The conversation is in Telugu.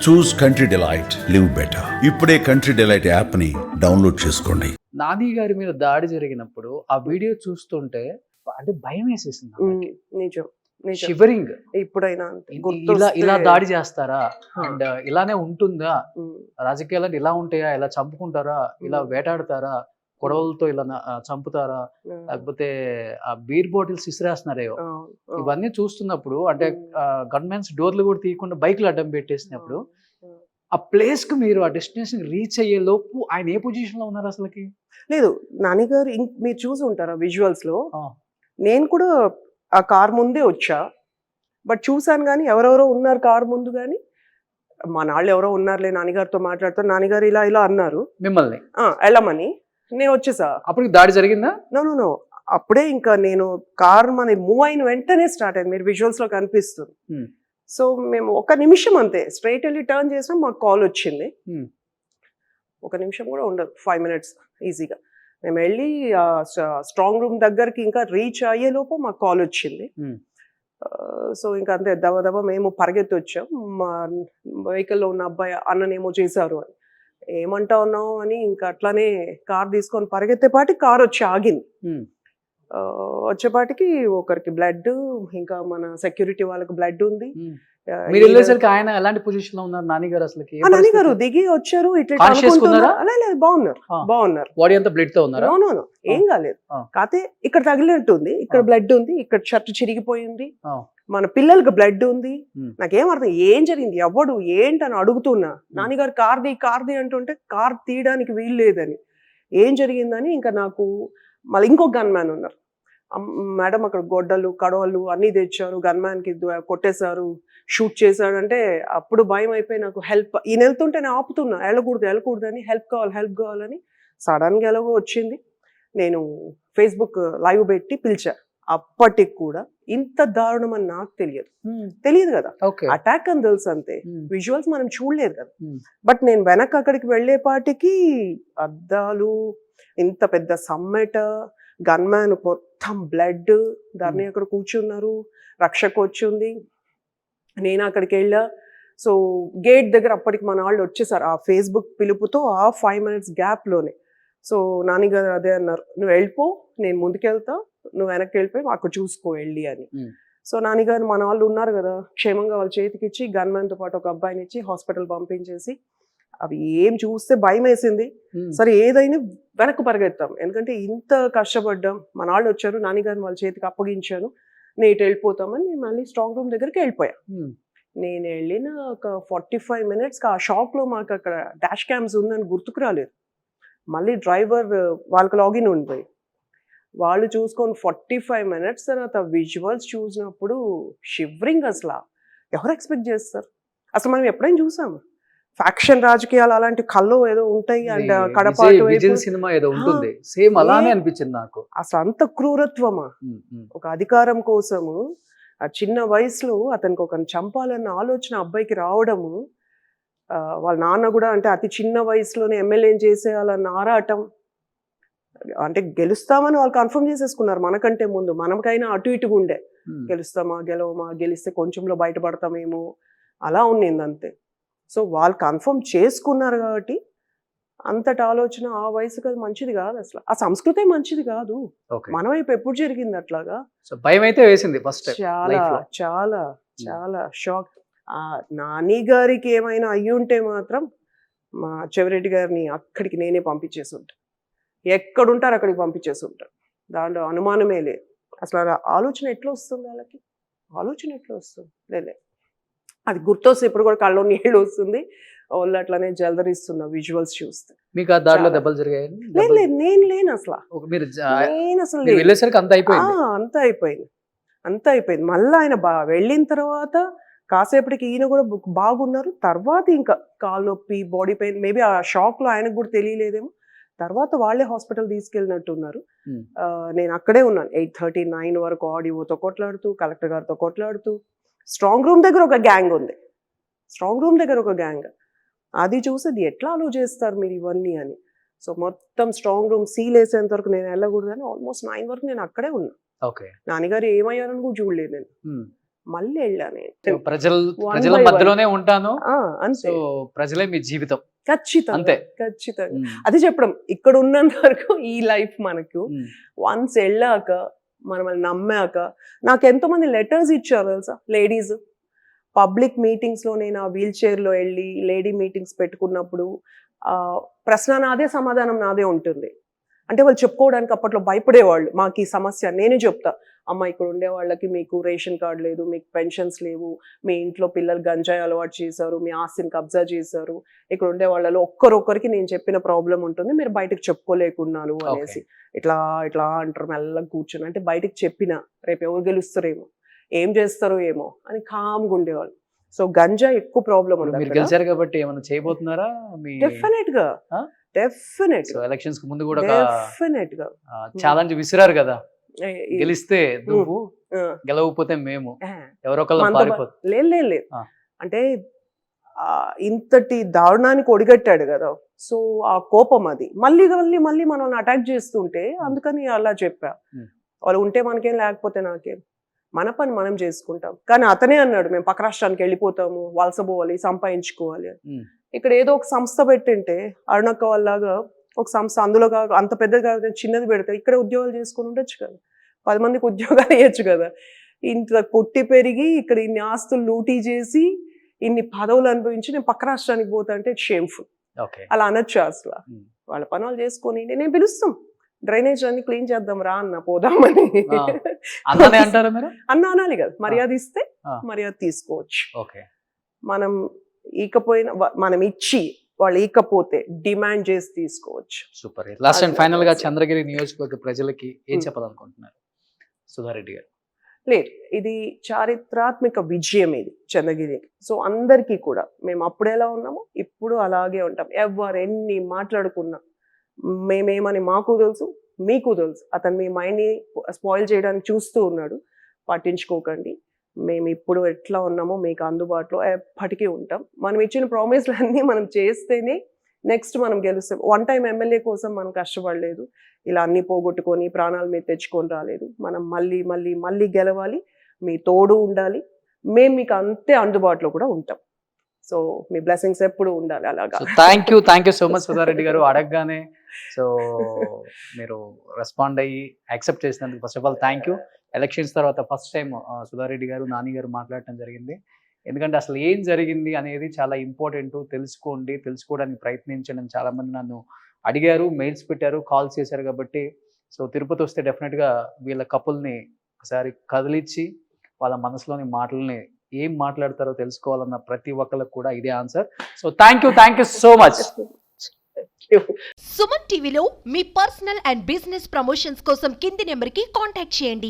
చూస్ కంట్రీ డిలైట్, లివ్ బెటర్. ఇప్పుడే కంట్రీ డిలైట్ యాప్ ని డౌన్లోడ్ చేసుకోండి. నాని గారి మీద దాడి జరిగినప్పుడు ఆ వీడియో చూస్తుంటే అంటే భయం వేసేసింది నాకు. నిజం నిజం. షివరింగ్. ఇప్పుడైనా ఇలా దాడి చేస్తారా అండ్ ఇలానే ఉంటుందా, రాజకీయాలు ఇలా ఉంటాయా, ఇలా చంపుకుంటారా, ఇలా వేటాడతారా, గొడవలతో ఇలా చంపుతారా, లేకపోతే ఆ బీర్ బాటిల్స్ ఇసిరేస్తున్నారేవో, ఇవన్నీ చూస్తున్నప్పుడు అంటే గన్మెన్స్ డోర్లు కూడా తీయకుండా బైక్లు అడ్డం పెట్టేసినప్పుడు ఆ ప్లేస్ కు మీరు ఆ డెస్టినేషన్ రీచ్ అయ్యే లోపు ఆయన ఏ పొజిషన్ లో ఉన్నారు అసలుకి? లేదు, నాని గారు మీరు చూసి ఉంటారా విజువల్స్ లో, నేను కూడా ఆ కార్ ముందే వచ్చా, బట్ చూసాను కానీ ఎవరెవరో ఉన్నారు కార్ ముందు, కానీ మా నాళ్ళు ఎవరో ఉన్నారులే నాన్నగారితో మాట్లాడుతారు, నాన్నగారు ఇలా ఇలా అన్నారు మిమ్మల్ని వెళ్ళమని, నేను వచ్చేసా. అప్పుడు దాడి జరిగిందా? నో నో నో, అప్పుడే ఇంకా నేను కార్ మన మూవ్ అయిన వెంటనే స్టార్ట్ అయింది, మీరు విజువల్స్ లో కనిపిస్తుంది. సో మేము ఒక నిమిషం అంతే స్ట్రైట్ వెళ్ళి టర్న్ చేసినా మాకు కాల్ వచ్చింది. ఒక నిమిషం కూడా ఉండదు, 5 minutes ఈజీగా. మేము వెళ్ళి స్ట్రాంగ్ రూమ్ దగ్గరికి ఇంకా రీచ్ అయ్యేలోపు మాకు కాల్ వచ్చింది. సో ఇంకా అంతే దబ మేము పరిగెత్తి వచ్చాం. మా వెహికల్లో ఉన్న అబ్బాయి అన్ననేమో చేశారు అని, ఏమంటా ఉన్నావు అని ఇంకా అట్లానే కార్ తీసుకొని పరిగెత్తేపాటి కార్ వచ్చి ఆగింది. వచ్చేపాటికి ఒకరికి బ్లడ్, ఇంకా మన సెక్యూరిటీ వాళ్ళకి బ్లడ్ ఉంది. మీరు వెళ్ళేసరికి ఆయన ఎలాంటి పొజిషన్ లో ఉన్నారు నాని గారు అసలుకి? నాని గారు దిగి వచ్చారు, ఇట్లా బాగున్నారు. బాడీ అంతా బ్లడ్ తో ఉన్నారు? నో ఏం కాలేదు, కాకపోతే ఇక్కడ తగిలినట్టుంది, ఇక్కడ బ్లడ్ ఉంది, ఇక్కడ షర్ట్ చిరిగిపోయింది, మన పిల్లలకి బ్లడ్ ఉంది. నాకేం అర్థం ఏం జరిగింది, ఎవడు ఏంటని అడుగుతున్నా. నాన్నగారు కార్ది అంటుంటే కార్ తీయడానికి వీలు లేదని, ఏం జరిగిందని ఇంకా నాకు మళ్ళీ ఇంకొక గన్ మ్యాన్ ఉన్నారు. మేడం అక్కడ గొడ్డలు కడవలు అన్నీ తెచ్చారు, గన్ మ్యాన్కి కొట్టేశారు, షూట్ చేశాడు అంటే అప్పుడు భయం అయిపోయి నాకు ఈయన వెళ్తుంటే నేను ఆపుతున్నా, వెళ్ళకూడదు అని, హెల్ప్ కావాలని. సడన్గా ఎలాగో వచ్చింది, నేను ఫేస్బుక్ లైవ్ పెట్టి పిలిచా. అప్పటికి కూడా ఇంత దారుణం అని నాకు తెలియదు కదా, అటాక్ అని తెలుసు అంతే, విజువల్స్ మనం చూడలేదు కదా. బట్ నేను వెనక్కి అక్కడికి వెళ్ళేపాటికి అద్దాలు, ఇంత పెద్ద సమ్మెట, గన్ మ్యాన్ మొత్తం బ్లడ్, దాన్ని అక్కడ కూర్చున్నారు, రక్షకు వచ్చింది, నేను అక్కడికి వెళ్ళా. సో గేట్ దగ్గర అప్పటికి మన వాళ్ళు వచ్చేసారు, ఆ ఫేస్బుక్ పిలుపుతో ఆ 5 minutes గ్యాప్లోనే. సో నాన్నగారు అదే అన్నారు, నువ్వు వెళ్ళిపో, నేను ముందుకెళ్తా, నువ్వు వెనక్కి వెళ్ళిపోయి అక్కడ చూసుకో వెళ్ళి అని. సో నాన్నగారు మన వాళ్ళు ఉన్నారు కదా, క్షేమంగా వాళ్ళ చేతికి ఇచ్చి గన్ మ్యాన్తో పాటు ఒక అబ్బాయిని ఇచ్చి హాస్పిటల్ పంపించేసి, అవి ఏం చూస్తే భయం వేసింది. సరే ఏదైనా వెనక్కి పరిగెత్తాం, ఎందుకంటే ఇంత కష్టపడ్డాం, మన వాళ్ళు వచ్చారు, నాన్నగారిని వాళ్ళ చేతికి అప్పగించాను, నేను వెళ్ళిపోతామని నేను మళ్ళీ స్ట్రాంగ్ రూమ్ దగ్గరికి వెళ్ళిపోయా. నేను వెళ్ళిన ఒక 45 minutes ఆ షాక్లో మాకు అక్కడ డాష్ క్యామ్స్ ఉందని గుర్తుకు రాలేదు. మళ్ళీ డ్రైవర్ వాళ్ళకి లాగిన్ ఉంది, వాళ్ళు చూసుకొని 45 minutes తర్వాత విజువల్స్ చూసినప్పుడు షివరింగ్. అసలు ఎవరు ఎక్స్పెక్ట్ చేస్తారు, అసలు మనం ఎప్పుడైనా చూసాము ఫ్యాక్షన్ రాజకీయాలు అలాంటి కళ్ళు ఏదో ఉంటాయి, అండ్ కడపాటు సినిమా ఏదో ఉంటుంది, సేమ్ అలానే అనిపించింది నాకు. అసలు అంత క్రూరత్వమా, ఒక అధికారం కోసము ఆ చిన్న వయసులో అతనికి ఒకరిని చంపాలన్న ఆలోచన అబ్బాయికి రావడము, వాళ్ళ నాన్న కూడా అంటే అతి చిన్న వయసులోనే ఎమ్మెల్యేని చేసేయాలన్న ఆరాటం, అంటే గెలుస్తామని వాళ్ళు కన్ఫర్మ్ చేసేసుకున్నారు మనకంటే ముందు. మనకైనా అటు ఇటుగా ఉండే, గెలుస్తామా గెలవమా, గెలిస్తే కొంచెంలో బయటపడతామేమో అలా ఉన్నింది అంతే. సో వాళ్ళు కన్ఫర్మ్ చేసుకున్నారు కాబట్టి అంతటి ఆలోచన ఆ వయసుకి అది మంచిది కాదు, అసలు ఆ సంస్కృతి మంచిది కాదు. మన వైపు ఎప్పుడు జరిగింది అట్లాగా? భయం అయితే వేసింది ఫస్ట్, చాలా చాలా చాలా షాక్. నాని గారికి ఏమైనా అయ్యుంటే మాత్రం మా చెవిరెడ్డి గారిని అక్కడికి నేనే పంపించేసి ఉంటాను, ఎక్కడుంటారు అక్కడికి పంపించేసి ఉంటాను, దాంట్లో అనుమానమే లేదు. అసలు ఆలోచన ఎట్లా వస్తుంది వాళ్ళకి, ఆలోచన ఎట్లా వస్తుంది? లేదు, అది గుర్తొస్తే ఇప్పుడు కూడా కళ్ళలో నీళ్ళు వస్తుంది, వాళ్ళు అట్లానే జలదరిస్తున్నా విజువల్స్ చూస్తే. మీకు ఆ దారిలో దెబ్బలు జరిగాయి? లేదు, నేను లేను అసలు, అంతా అయిపోయింది. మళ్ళీ ఆయన వెళ్ళిన తర్వాత కాసేపటికి ఈయన కూడా బాగున్నారు, తర్వాత ఇంకా కాలు నొప్పి, బాడీ పెయిన్, మేబీ ఆ షాక్ లో ఆయనకు కూడా తెలియలేదేమో, తర్వాత వాళ్ళే హాస్పిటల్ తీసుకెళ్ళినట్టున్నారు. నేను అక్కడే ఉన్నాను 8:30, 9 వరకు ఆడియోతో కొట్లాడుతూ, కలెక్టర్ గారితో కొట్లాడుతూ. స్ట్రాంగ్ రూమ్ దగ్గర ఒక గ్యాంగ్ ఉంది, అది చూసేది ఎట్లా అలో చేస్తారు మీరు ఇవన్నీ అని. సో మొత్తం స్ట్రాంగ్ రూమ్ సీల్ వేసేంత వరకు నేను వెళ్ళకూడదని ఆల్మోస్ట్ 9 వరకు నేను అక్కడే ఉన్నా. నాన్నగారు ఏమయ్యారని కూడా చూడలేదు నేను. మళ్ళీ వెళ్ళాను So, ప్రజల by one. మధ్యలోనే ఉంటాను, అంతే సో ప్రజలే మీ జీవితం. ఖచ్చితంగా అంతే. ఖచ్చితంగా అది చెప్పడం ఇక్కడ ఉన్నంత వరకు ఈ లైఫ్ మనకు వన్స్ వెళ్ళాక మనం నమ్మాక నాకు ఎంతో మంది లెటర్స్ ఇచ్చారు తెలుసా లేడీస్ పబ్లిక్ మీటింగ్స్ లో నేను ఆ వీల్ చైర్ లో వెళ్ళి లేడీ మీటింగ్స్ పెట్టుకున్నప్పుడు ప్రశ్న నాదే సమాధానం నాదే ఉంటుంది. అంటే వాళ్ళు చెప్పుకోవడానికి అప్పట్లో భయపడేవాళ్ళు. మాకు ఈ సమస్య నేనే చెప్తా, అమ్మ ఇక్కడ ఉండే వాళ్ళకి మీకు రేషన్ కార్డు లేదు, మీకు పెన్షన్స్ లేవు, మీ ఇంట్లో పిల్లలు గంజాయి అలవాటు చేశారు, మీ ఆస్తిని కబ్జా చేశారు, ఇక్కడ ఉండే వాళ్ళలో ఒక్కరొక్కరికి నేను చెప్పిన ప్రాబ్లం ఉంటుంది, మీరు బయటకు చెప్పుకోలేకున్నాను అనేసి ఇట్లా ఇట్లా అంటారు మెల్లగా కూర్చొని. అంటే బయటకు చెప్పిన రేపు ఎవరు గెలుస్తారేమో ఏం చేస్తారో ఏమో అని కామ్గా ఉండేవాళ్ళు. సో గంజా ఎక్కువ ప్రాబ్లం మీరు గెలిచారు కాబట్టి ఏమైనా చేయబోతున్నారా? డెఫినెట్ గా ఎలక్షన్స్ కు ముందు కూడా డెఫినెట్ గా ఛాలెంజ్ విసిరారు కదా, గెలిస్తే నువ్వు గెలవకపోతే మేము ఎవరొకళ్ళు లేదు అంటే ఇంతటి దారుణానికి ఒడిగట్టాడు కదా. సో ఆ కోపం అది మళ్ళీ మళ్ళీ మళ్ళీ మనల్ని అటాక్ చేస్తుంటే అందుకని అలా చెప్పా. వాళ్ళు ఉంటే మనకేం లేకపోతే నాకేం, మన పని మనం చేసుకుంటాం. కానీ అతనే అన్నాడు మేము పక్క రాష్ట్రానికి వెళ్ళిపోతాము, వలసపోవాలి, సంపాదించుకోవాలి అని. ఇక్కడ ఏదో ఒక సంస్థ పెట్టింటే అరుణక్క వాళ్ళలాగా ఒక సంస్థ అందులో అంత పెద్దగా చిన్నది పెడితే ఇక్కడ ఉద్యోగాలు చేసుకుని ఉండొచ్చు కదా, 10 మందికి ఉద్యోగాలు వేయచ్చు కదా. ఇంత పుట్టి పెరిగి ఇక్కడ ఇన్ని ఆస్తులు లూటీ చేసి ఇన్ని పదవులు అనుభవించి నేను పక్క రాష్ట్రానికి పోతా అంటే షేమ్ఫుల్. అలా అనొచ్చు అసలు. వాళ్ళ పని వాళ్ళు చేసుకొని నేను పిలుస్తాం, డ్రైనేజ్ అన్ని క్లీన్ చేద్దాం రా అన్న పోదామని అన్న అనాలి కదా. మర్యాద ఇస్తే మర్యాద తీసుకోవచ్చు. మనం ఈకపోయినా మనం ఇచ్చి వాళ్ళు ఈకపోతే డిమాండ్ చేసి తీసుకోవచ్చు. సూపర్. లాస్ట్ అండ్ ఫైనల్ గా చంద్రగిరి నియోజకవర్గ ప్రజలకి ఏం చెప్పాలనుకుంటున్నారు సుధారెడ్డి గారు? లేదు, ఇది చారిత్రాత్మక విజయం ఇది చంద్రగిరికి. సో అందరికీ కూడా మేము అప్పుడు ఎలా ఉన్నామో ఇప్పుడు అలాగే ఉంటాం. ఎవరు ఎన్ని మాట్లాడుకున్నా మేమేమని మాకు తెలుసు, మీకు తెలుసు. అతను మీ మైండ్ని స్పాయిల్ చేయడానికి చూస్తూ ఉన్నాడు, పట్టించుకోకండి. మేము ఇప్పుడు ఎట్లా ఉన్నామో మీకు అందుబాటులో ఎప్పటికీ ఉంటాం. మనం ఇచ్చిన ప్రామిస్లన్నీ మనం చేస్తేనే నెక్స్ట్ మనం గెలుస్తాం. వన్ టైం ఎమ్మెల్యే కోసం మనం కష్టపడలేదు, ఇలా అన్ని పోగొట్టుకొని ప్రాణాల మీద తెచ్చుకొని రాలేదు. మనం మళ్ళీ మళ్ళీ మళ్ళీ గెలవాలి, మీ తోడు ఉండాలి, మేము మీకు అంతే అందుబాటులో కూడా ఉంటాం. సో మీ బ్లెస్సింగ్స్ ఎప్పుడు ఉండాలి అలాగా. Thank you so much Sudha Reddy గారు. అడగగానే సో మీరు రెస్పాండ్ అయ్యి యాక్సెప్ట్ చేసినందుకు first of all thank you. Elections తర్వాత ఫస్ట్ టైం సుధారెడ్డి గారు నాని గారు మాట్లాడటం జరిగింది. ఎందుకంటే అసలు ఏం జరిగింది అనేది చాలా ఇంపార్టెంట్. తెలుసుకోవడానికి ప్రయత్నించండి. చాలా మంది నన్ను అడిగారు, మెయిల్స్ పెట్టారు, కాల్స్ చేశారు. కాబట్టి సో తిరుపతి వస్తే డెఫినెట్గా వీళ్ళ కపుల్ని ఒకసారి కదిలిచ్చి వాళ్ళ మనసులోని మాటల్ని ఏం మాట్లాడతారో తెలుసుకోవాలన్న ప్రతి ఒక్కరికి కూడా ఇదే answer. So thank you so much. Suman టీవీలో మీ పర్సనల్ అండ్ బిజినెస్ ప్రమోషన్స్ కోసం కింది నెంబర్కి కాంటాక్ట్ చేయండి.